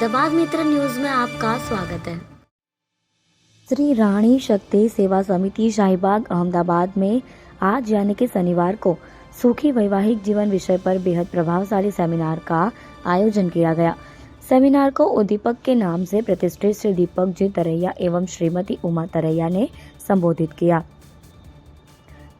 अहमदाबाद मित्र news में आपका स्वागत है। श्री रानी शक्ति सेवा समिति शाहीबाग अहमदाबाद में आज यानी कि शनिवार को सुखी वैवाहिक जीवन विषय पर बेहद प्रभावशाली सेमिनार का आयोजन किया गया। सेमिनार को उद्दीपक के नाम से प्रतिष्ठित श्री दीपक जी तरैया एवं श्रीमती उमा तरैया ने संबोधित किया।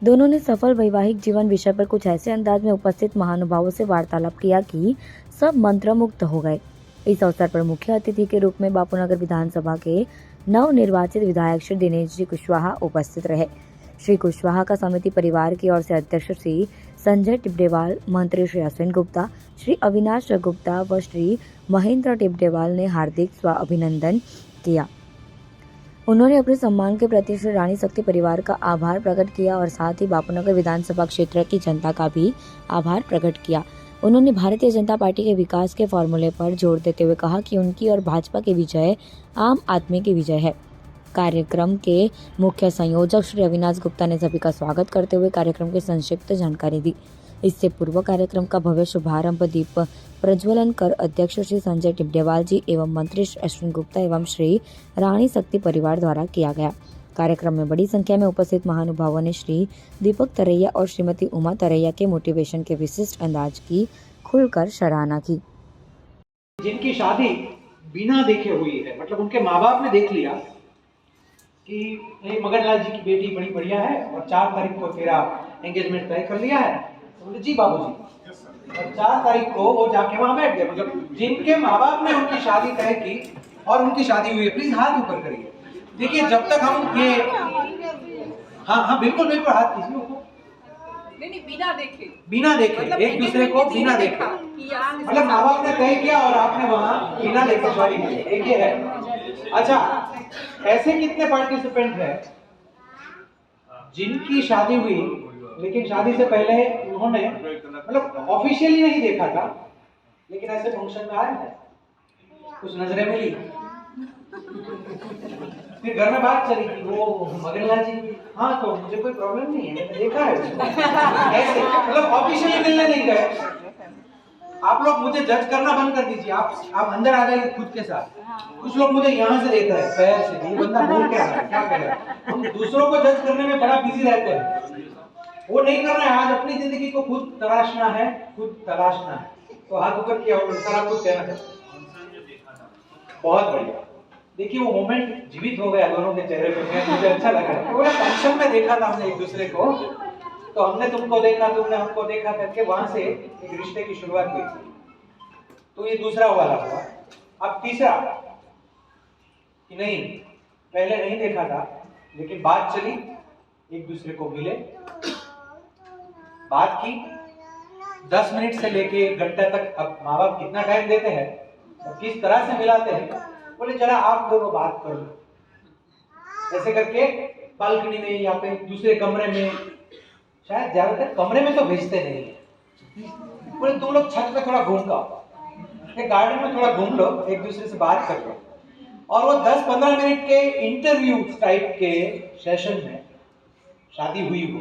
दोनों ने सफल वैवाहिक जीवन विषय पर कुछ ऐसे अंदाज में उपस्थित महानुभावों से वार्तालाप किया कि सब मंत्रमुग्ध हो गए। इस अवसर पर मुख्य अतिथि के रूप में बापूनगर विधानसभा के नवनिर्वाचित विधायक श्री दिनेश जी कुशवाहा उपस्थित रहे। श्री कुशवाहा का समिति परिवार की ओर से अध्यक्ष श्री संजय टिब्डेवाल, मंत्री श्री अश्विन गुप्ता, श्री अविनाश गुप्ता व श्री महेंद्र टिब्डेवाल ने हार्दिक स्वाभिनंदन किया। उन्होंने अपने सम्मान के प्रति श्री रानी शक्ति परिवार का आभार प्रकट किया और साथ ही बापूनगर विधानसभा क्षेत्र की जनता का भी आभार प्रकट किया। उन्होंने भारतीय जनता पार्टी के विकास के फॉर्मूले पर जोर देते हुए कहा कि उनकी और भाजपा की विजय आम आदमी की विजय है। कार्यक्रम के मुख्य संयोजक श्री अविनाश गुप्ता ने सभी का स्वागत करते हुए कार्यक्रम की संक्षिप्त जानकारी दी। इससे पूर्व कार्यक्रम का भव्य शुभारंभ दीप प्रज्वलन कर अध्यक्ष श्री संजय टिब्डेवाल जी एवं मंत्री श्री अश्विन गुप्ता एवं श्री रानी शक्ति परिवार द्वारा किया गया। कार्यक्रम में बड़ी संख्या में उपस्थित महानुभावों ने श्री दीपक तरैया और श्रीमती उमा तरैया के मोटिवेशन के विशिष्ट अंदाज की खुलकर सराहना की। जिनकी शादी बिना देखे हुई है, मतलब उनके माँ बाप ने देख लिया कि मगनलाल जी की बेटी बड़ी बढ़िया है और 4 तारीख को तेरा एंगेजमेंट तय कर लिया है, तो बोले जी बाबूजी, और 4 तारीख को वो जाके वहां बैठ गए। मतलब जिनके माँ बाप ने उनकी शादी तय की और उनकी शादी हुई है, प्लीज हाथ ऊपर करिए। देखिए, जब तक हम ये हाँ बिल्कुल हाथ कीजिए, नहीं बिना देखे मतलब एक दूसरे को बिना देखे, मतलब माँ बाप ने तय किया और आपने वहाँ बिना देखे शादी की, एक ये है। अच्छा, ऐसे कितने पार्टिसिपेंट हैं जिनकी शादी हुई लेकिन शादी से पहले उन्होंने मतलब ऑफिशियली नहीं देखा था, लेकिन ऐसे फंक्शन में आए हैं, कुछ नजरें मिली, फिर घर में बात चली कि वो मगनलाल जी, हाँ तो मुझे कोई प्रॉब्लम नहीं है, मैंने देखा है ऐसे, मतलब ऑफिशियली मिलने नहीं गए। आप लोग मुझे जज करना बंद कर दीजिए, आप अंदर आ जाइए खुद के साथ। कुछ लोग मुझे यहाँ से देख रहे हैं, पैर से, ये बंदा बोल क्या रहा है, क्या कर रहा है। हम दूसरों को जज करने में बड़ा बिजी रहते हैं, वो नहीं कर रहे हैं। आज अपनी जिंदगी को खुद तराशना है, खुद तलाशना है। तो हाथ ऊपर किया हो, सर आप कुछ कहना चाहते? बहुत बढ़िया। देखिए, वो मोमेंट जीवित हो गया दोनों के चेहरे पे, मुझे अच्छा लगा। पूरा फंक्शन में देखा था हमने एक दूसरे को, तो हमने तुमको देखा, तुमने हमको देखा करके वहां से एक रिश्ते की शुरुआत हुई थी। तो ये दूसरा वाला हुआ। अब तीसरा कि नहीं, पहले नहीं देखा था लेकिन बात चली, एक दूसरे को मिले, बात की, 10 मिनट से लेके 1 घंटा तक। अब माँ बाप कितना टाइम देते हैं और किस तरह से मिलाते हैं, बोले जरा आप दोनों बात कर लो। ऐसे करके बालकनी में या फिर दूसरे कमरे में, शायद ज्यादातर कमरे में तो भेजते नहीं है, बोले तुम लोग छत पे थोड़ा घूम लो, गार्डन में थोड़ा घूम लो, एक दूसरे से बात कर लो। और वो 10-15 मिनट के इंटरव्यू टाइप के सेशन में शादी हुई हो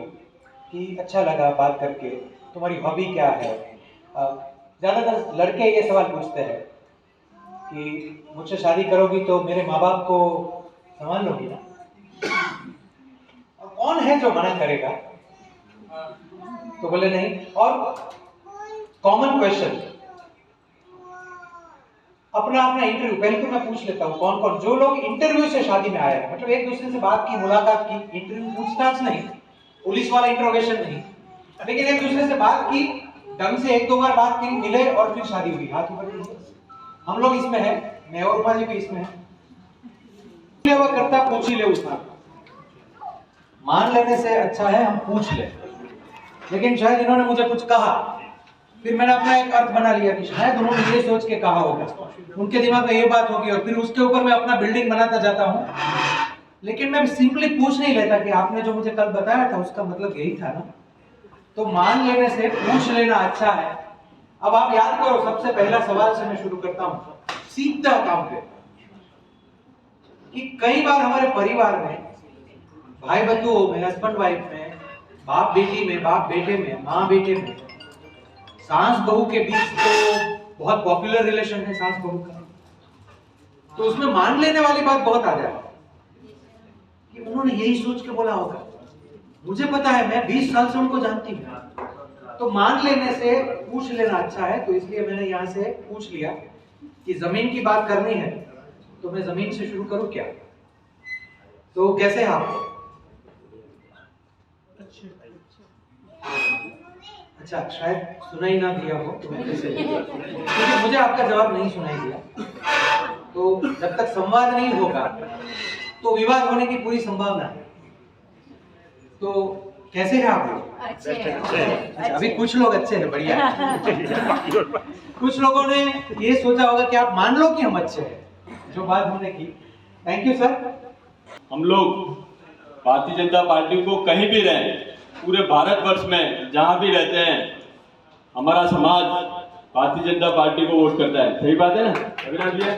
कि अच्छा लगा बात करके, तुम्हारी हॉबी क्या है। ज्यादातर लड़के ये सवाल पूछते हैं कि मुझसे शादी करोगी तो मेरे माँ बाप को संभाल लोगी ना। कौन है जो मना करेगा? तो बोले नहीं। और कॉमन क्वेश्चन, अपना इंटरव्यू पहले तो मैं पूछ लेता हूँ कौन कौन, जो लोग इंटरव्यू से शादी में आए हैं, मतलब एक दूसरे से बात की, मुलाकात की, इंटरव्यू पूछताछ नहीं, पुलिस वाला इंट्रोगेशन नहीं, लेकिन एक दूसरे से बात की, ढंग से 1-2 बार बात की, मिले और फिर शादी हुई। हाथ ऊपर कीजिए। हम लोग इसमें है, मैं और उमा जी भी इसमें है। वो करता पूछ ही ले, उसका मान लेने से अच्छा है हम पूछ ले। लेकिन शायद इन्होंने मुझे कुछ कहा, फिर मैंने अपना एक अर्थ बना लिया कि शायद उन्होंने ये सोच के कहा होगा, उनके दिमाग में ये बात होगी, और फिर उसके ऊपर मैं अपना बिल्डिंग बनाता जाता हूँ। लेकिन मैं सिंपली पूछ नहीं लेता कि आपने जो मुझे कल बताया था उसका मतलब यही था ना। तो मान लेने से पूछ लेना अच्छा है। अब आप याद करो, सबसे पहला सवाल से मैं शुरू करता हूँ, सीधा काम पे, कि कई बार हमारे परिवार में, भाई बंधुओं में, हस्बैंड वाइफ में, बाप बेटी में, बाप बेटे में, माँ बेटे में, सास बहू के बीच तो बहुत पॉपुलर रिलेशन है सास बहू का। तो उसमें मान लेने वाली बात बहुत आ जाए कि उन्होंने यही सोच के बोला होगा। मुझे पता है, मैं 20 साल से उनको जानती हूँ। तो मान लेने से पूछ लेना अच्छा है। तो इसलिए मैंने यहाँ से पूछ लिया कि जमीन की बात करनी है तो मैं जमीन से शुरू करूं क्या? तो कैसे हैं आप? अच्छा, शायद सुनाई ना दिया हो तो मैं कैसे, क्योंकि मुझे आपका जवाब नहीं सुनाई दिया। तो जब तक संवाद नहीं होगा तो विवाद होने की पूरी संभावना है। तो कैसे हैं आप लोग? अच्छे हैं। अभी कुछ लोग अच्छे हैं, बढ़िया। कुछ लोगों ने ये सोचा होगा कि आप मान लो कि हम अच्छे हैं, जो बात हमने की। Thank you sir. हम लोग भारतीय जनता पार्टी को कहीं भी रहें, पूरे भारतवर्ष में जहां भी रहते हैं, हमारा समाज भारतीय जनता पार्टी को वोट करता है। सही बात है ना अविनाश भैया?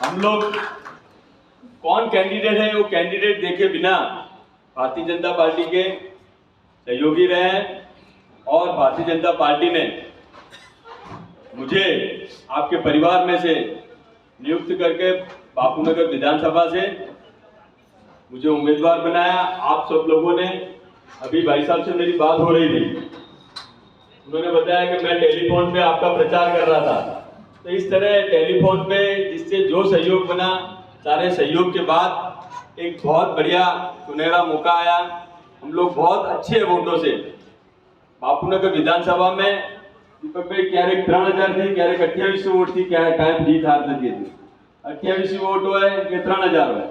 हम लोग कौन कैंडिडेट है वो कैंडिडेट देखे बिना भारतीय जनता पार्टी के सहयोगी रहे हैं। और भारतीय जनता पार्टी ने मुझे आपके परिवार में से नियुक्त करके बापूनगर विधानसभा से मुझे उम्मीदवार बनाया। आप सब लोगों ने, अभी भाई साहब से मेरी बात हो रही थी, उन्होंने बताया कि मैं टेलीफोन पे आपका प्रचार कर रहा था। तो इस तरह टेलीफोन पे जिससे जो सहयोग बना, सारे सहयोग के बाद एक बहुत बढ़िया सुनहरा मौका आया। हम लोग बहुत अच्छे वोटों से बापूनगर विधानसभा में दीपक भाई क्यारेक 3000 थी, क्यारेक 2800 वोट थी, क्या कायम जीत हार थी 28 वोट है કે 3000 है।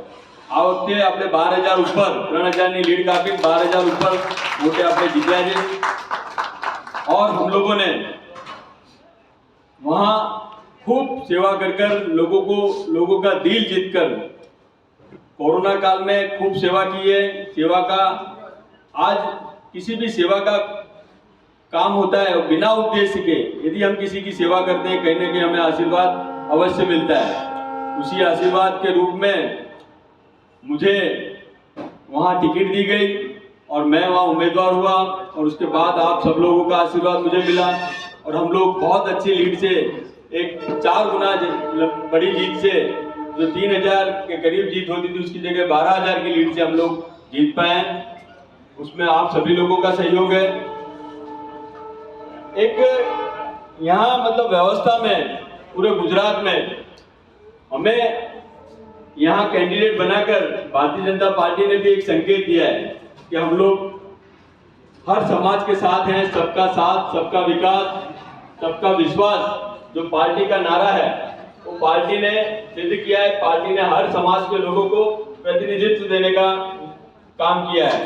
આ વખતે આપણે 12000 ઉપર 3000 ની લીડ કાપી 12000 ઉપર વોટે આપણે જીત્યા છે। और हम लोगों ने वहां खूब सेवा कर लोगों का दिल जीतकर कोरोना काल में खूब सेवा की है। सेवा का आज किसी भी सेवा का काम होता है बिना उद्देश्य के, यदि हम किसी की सेवा करते हैं कहीं ना कहीं हमें आशीर्वाद अवश्य मिलता है। उसी आशीर्वाद के रूप में मुझे वहाँ टिकट दी गई और मैं वहाँ उम्मीदवार हुआ और उसके बाद आप सब लोगों का आशीर्वाद मुझे मिला और हम लोग बहुत अच्छी लीड से, एक 4 गुना बड़ी जीत से, जो 3000 के करीब जीत होती थी उसकी जगह 12000 की लीड से हम लोग जीत पाए। उसमें आप सभी लोगों का सहयोग है। एक यहाँ मतलब व्यवस्था में पूरे गुजरात में हमें यहाँ कैंडिडेट बनाकर भारतीय जनता पार्टी ने भी एक संकेत दिया है कि हम लोग हर समाज के साथ हैं। सबका साथ, सबका विकास, सबका विश्वास जो पार्टी का नारा है वो पार्टी ने सिद्ध किया है। पार्टी ने हर समाज के लोगों को प्रतिनिधित्व देने का काम किया है।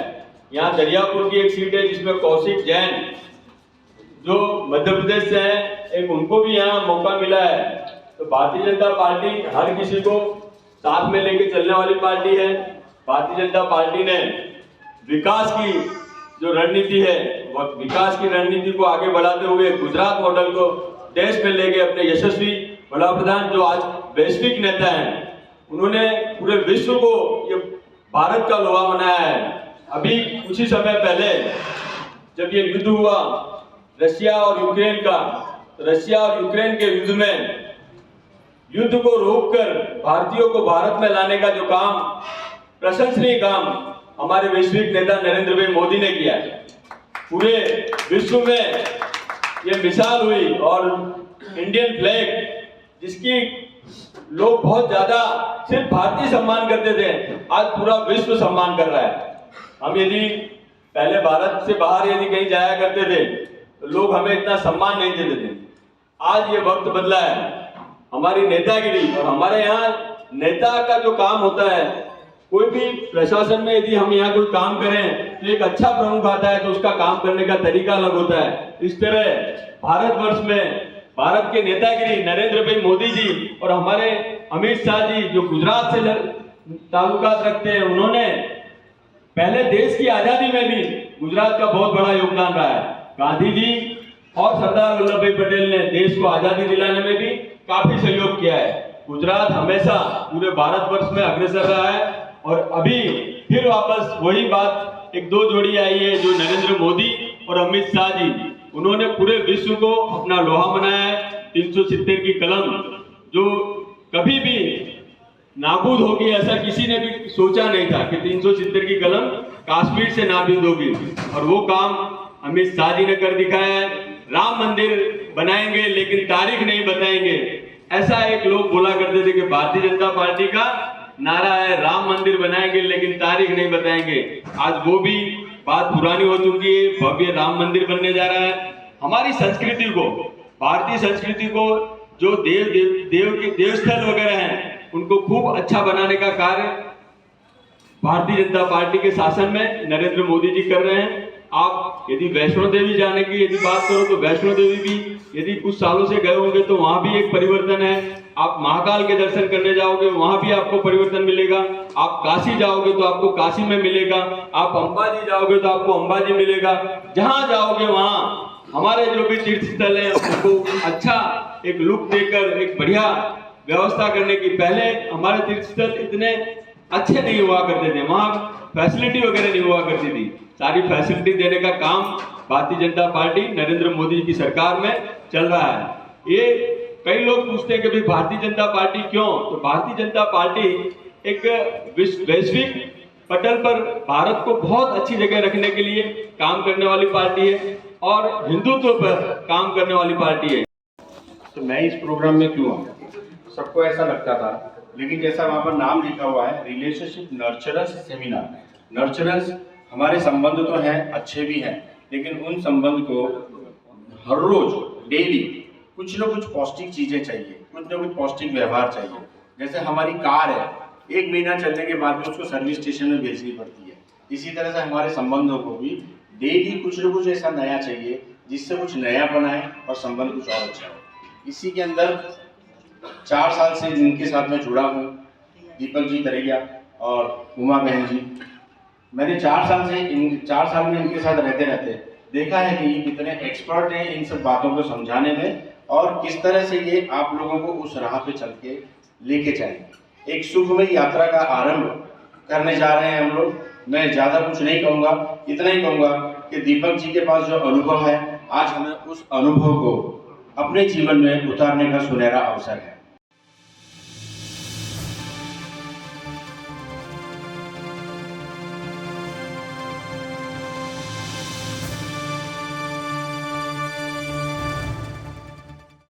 यहाँ दरियापुर की एक सीट है जिसमें कौशिक जैन जो मध्य प्रदेश से हैं, एक उनको भी यहाँ मौका मिला है। तो भारतीय जनता पार्टी हर किसी को साथ में लेके चलने वाली पार्टी है। भारतीय जनता पार्टी ने विकास की जो रणनीति है, वह विकास की रणनीति को आगे बढ़ाते हुए गुजरात मॉडल को देश में लेके अपने यशस्वी वडाप्रधान जो आज वैश्विक नेता हैं, उन्होंने पूरे विश्व को ये भारत का लोहा बनाया है। अभी कुछ ही समय पहले जब ये युद्ध हुआ रशिया और यूक्रेन का, तो रशिया और यूक्रेन के युद्ध में युद्ध को रोककर भारतीयों को भारत में लाने का जो काम, प्रशंसनीय काम हमारे वैश्विक नेता नरेंद्र भाई मोदी ने किया है। पूरे विश्व में ये मिसाल हुई और इंडियन फ्लैग जिसकी लोग बहुत ज्यादा सिर्फ भारतीय सम्मान करते थे, आज पूरा विश्व सम्मान कर रहा है। हम यदि पहले भारत से बाहर यदि कहीं जाया करते थे तो लोग हमें इतना सम्मान नहीं देते थे। आज ये वक्त बदला है। हमारी नेतागिरी और हमारे यहाँ नेता का जो काम होता है, कोई भी प्रशासन में यदि हम यहाँ कोई काम करें तो एक अच्छा प्रमुख आता है तो उसका काम करने का तरीका अलग होता है। इस तरह भारतवर्ष में भारत के नेतागिरी नरेंद्र भाई मोदी जी और हमारे अमित शाह जी जो गुजरात से ताल्लुकात रखते हैं, उन्होंने पहले देश की आजादी में भी गुजरात का बहुत बड़ा योगदान रहा है। गांधी जी और सरदार वल्लभ भाई पटेल ने देश को आजादी दिलाने में भी काफी सहयोग किया है। गुजरात हमेशा पूरे भारतवर्ष में अग्रसर रहा है और अभी फिर वापस वही बात, एक दो जोड़ी आई है जो नरेंद्र मोदी और अमित शाह जी, उन्होंने पूरे विश्व को अपना लोहा बनाया है। 370 की कलम जो कभी भी नाबूद होगी ऐसा किसी ने भी सोचा नहीं था कि 370 की कलम कश्मीर से नाबूद होगी, और वो काम अमित शाह जी ने कर दिखाया है। राम मंदिर बनाएंगे लेकिन तारीख नहीं बताएंगे, ऐसा एक लोग बोला करते थे कि भारतीय जनता पार्टी का नारा है राम मंदिर बनाएंगे लेकिन तारीख नहीं बताएंगे। आज वो भी बात पुरानी हो चुकी है, भव्य राम मंदिर बनने जा रहा है। हमारी संस्कृति को, भारतीय संस्कृति को, जो देव के देवस्थल वगैरह हैं उनको खूब अच्छा बनाने का कार्य भारतीय जनता पार्टी के शासन में नरेंद्र मोदी जी कर रहे हैं। आप यदि वैष्णो देवी जाने की यदि बात करो तो वैष्णो देवी भी यदि कुछ सालों से गए होंगे तो वहां भी एक परिवर्तन है। आप महाकाल के दर्शन करने जाओगे वहां भी आपको परिवर्तन मिलेगा। आप काशी जाओगे तो आपको काशी में मिलेगा। आप अंबाजी जाओगे तो आपको अंबाजी मिलेगा। जहां जाओगे वहां हमारे जो भी तीर्थ स्थल है उनको अच्छा एक लुक देकर एक बढ़िया व्यवस्था करने की। पहले हमारे तीर्थ स्थल इतने अच्छे नहीं हुआ करते थे, वहाँ फैसिलिटी वगैरह नहीं हुआ करती थी। सारी फैसिलिटी देने का काम भारतीय जनता पार्टी नरेंद्र मोदी की सरकार में चल रहा है। ये कई लोग पूछते हैं कि भाई भारतीय जनता पार्टी क्यों, तो भारतीय जनता पार्टी एक वैश्विक पटल पर भारत को बहुत अच्छी जगह रखने के लिए काम करने वाली पार्टी है और हिंदुत्व पर काम करने वाली पार्टी है। तो मैं इस प्रोग्राम में क्यों आऊँ, सबको ऐसा लगता था, लेकिन जैसा वहाँ पर नाम लिखा हुआ है रिलेशनशिप नर्चरेंस सेमिनार। नर्चरेंस हमारे संबंध तो हैं, अच्छे भी हैं, लेकिन उन संबंध को हर रोज डेली कुछ ना कुछ पौष्टिक चीजें चाहिए, कुछ ना कुछ पौष्टिक व्यवहार चाहिए। जैसे हमारी कार है, 1 महीना चलने के बाद में उसको सर्विस स्टेशन में भेजनी पड़ती है, इसी तरह से हमारे संबंधों को भी डेली कुछ ना कुछ ऐसा नया चाहिए जिससे कुछ नया बनाए और संबंध कुछ और अच्छा हो। इसी के अंदर 4 साल से जिनके साथ मैं जुड़ा हूँ, दीपक जी तरैया और उमा बहन जी, मैंने 4 साल में इनके साथ रहते देखा है कि ये कितने एक्सपर्ट हैं इन सब बातों को समझाने में और किस तरह से ये आप लोगों को उस राह पे चल के लेके जाएंगे। एक सुखमय यात्रा का आरंभ करने जा रहे हैं हम लोग। मैं ज़्यादा कुछ नहीं कहूँगा, इतना ही कहूँगा कि दीपक जी के पास जो अनुभव है, आज हमें उस अनुभव को अपने जीवन में उतारने का सुनहरा अवसर है।